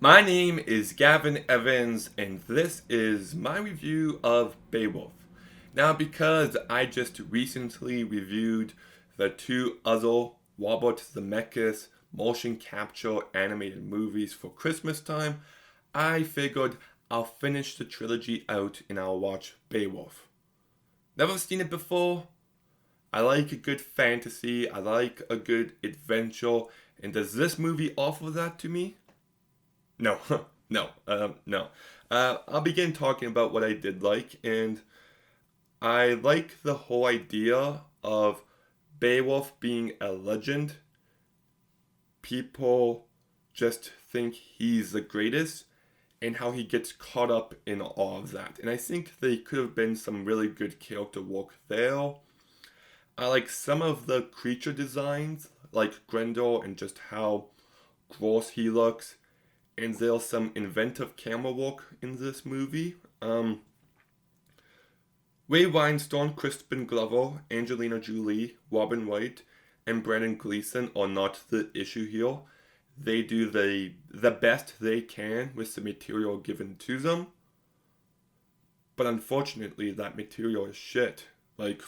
My name is Gavin Evans, and this is my review of Beowulf. Now, because I just recently reviewed the two other Robert Zemeckis motion capture animated movies for Christmas time, I figured I'll finish the trilogy out and I'll watch Beowulf. Never seen it before. I like a good fantasy, I like a good adventure, and does this movie offer that to me? No, no. I'll begin talking about what I did like, and I like the whole idea of Beowulf being a legend. People just think he's the greatest, and how he gets caught up in all of that. And I think there could have been some really good character work there. I like some of the creature designs, like Grendel, and just how gross he looks, and there's some inventive camera work in this movie. Ray Winestone, Crispin Glover, Angelina Jolie, Robin Wright, and Brandon Gleeson are not the issue here. They do the best they can with the material given to them, but unfortunately, that material is shit. Like,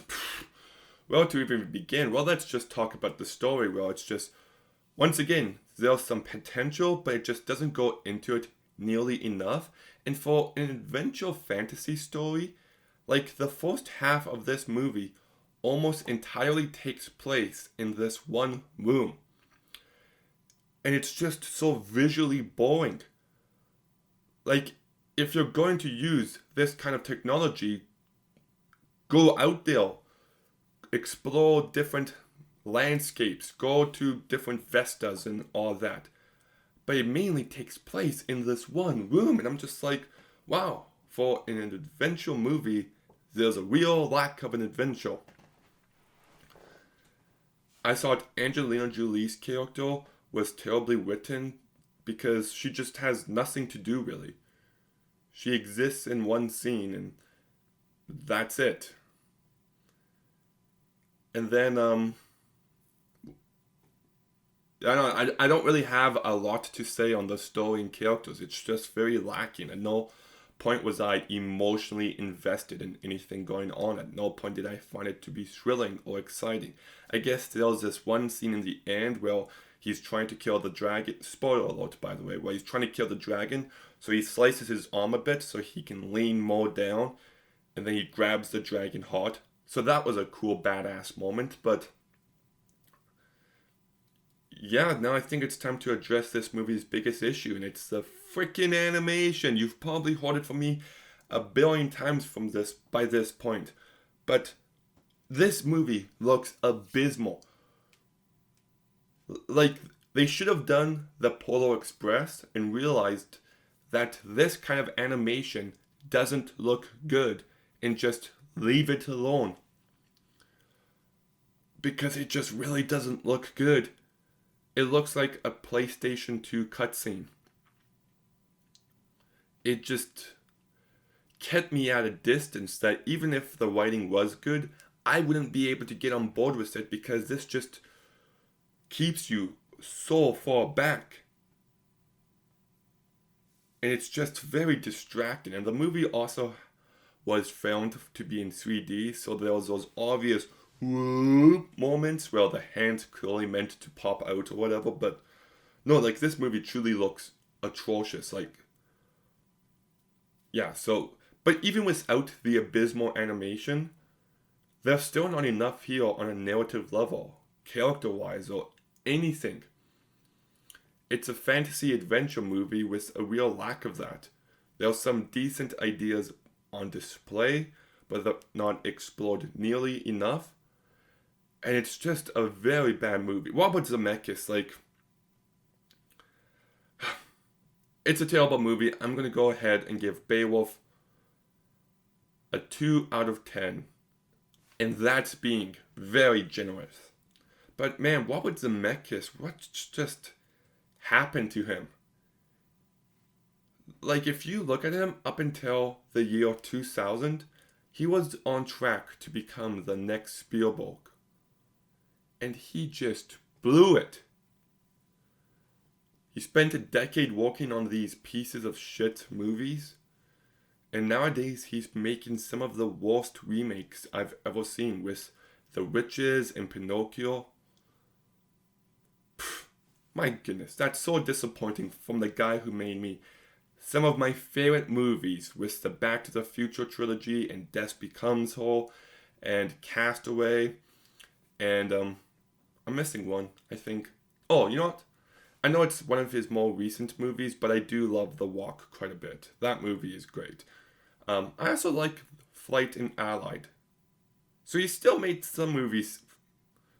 well, to even begin, well, let's just talk about the story. Well, it's just once again, there's some potential, but it just doesn't go into it nearly enough. And for an adventure fantasy story, like the first half of this movie almost entirely takes place in this one room. And it's just so visually boring. Like, if you're going to use this kind of technology, go out there, explore different landscapes, go to different vistas and all that. But it mainly takes place in this one room, and I'm just like, wow, for an adventure movie, there's a real lack of an adventure. I thought Angelina Jolie's character was terribly written because she just has nothing to do really. She exists in one scene and that's it. And then I don't really have a lot to say on the story and characters. It's just very lacking. At no point was I emotionally invested in anything going on. At no point did I find it to be thrilling or exciting. I guess there's this one scene in the end where he's trying to kill the dragon. Spoiler alert, by the way, where he's trying to kill the dragon. So he slices his arm a bit so he can lean more down, and then he grabs the dragon heart. So that was a cool, badass moment, but yeah, now I think it's time to address this movie's biggest issue, and it's the freaking animation. You've probably heard it from me a billion times from this by this point, but this movie looks abysmal. Like they should have done the Polar Express and realized that this kind of animation doesn't look good and just leave it alone because it just really doesn't look good. It looks like a PlayStation 2 cutscene. It just kept me at a distance that even if the writing was good, I wouldn't be able to get on board with it because this just keeps you so far back. And it's just very distracting. And the movie also was filmed to be in 3D, so there was those obvious whoop moments where the hands clearly meant to pop out or whatever, but no, like this movie truly looks atrocious. Like, yeah, so, but even without the abysmal animation, there's still not enough here on a narrative level, character wise, or anything. It's a fantasy adventure movie with a real lack of that. There's some decent ideas on display, but they're not explored nearly enough. And it's just a very bad movie. Robert Zemeckis, like, it's a terrible movie. I'm gonna go ahead and give Beowulf a 2 out of 10. And that's being very generous. But man, Robert Zemeckis, what just happened to him? Like, if you look at him up until the year 2000, he was on track to become the next Spielberg. And he just blew it. He spent a decade working on these pieces of shit movies, and nowadays he's making some of the worst remakes I've ever seen with The Witches and Pinocchio. Pfft, my goodness, that's so disappointing from the guy who made me some of my favorite movies with the Back to the Future trilogy and Death Becomes Her and Castaway, and I'm missing one, I think. Oh, you know what? I know it's one of his more recent movies, but I do love The Walk quite a bit. That movie is great. I also like Flight and Allied. So he still made some movies,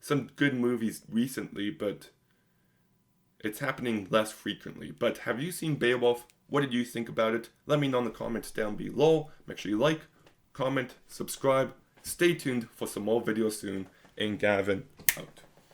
some good movies recently, but it's happening less frequently. But have you seen Beowulf? What did you think about it? Let me know in the comments down below. Make sure you like, comment, subscribe. Stay tuned for some more videos soon. And Gavin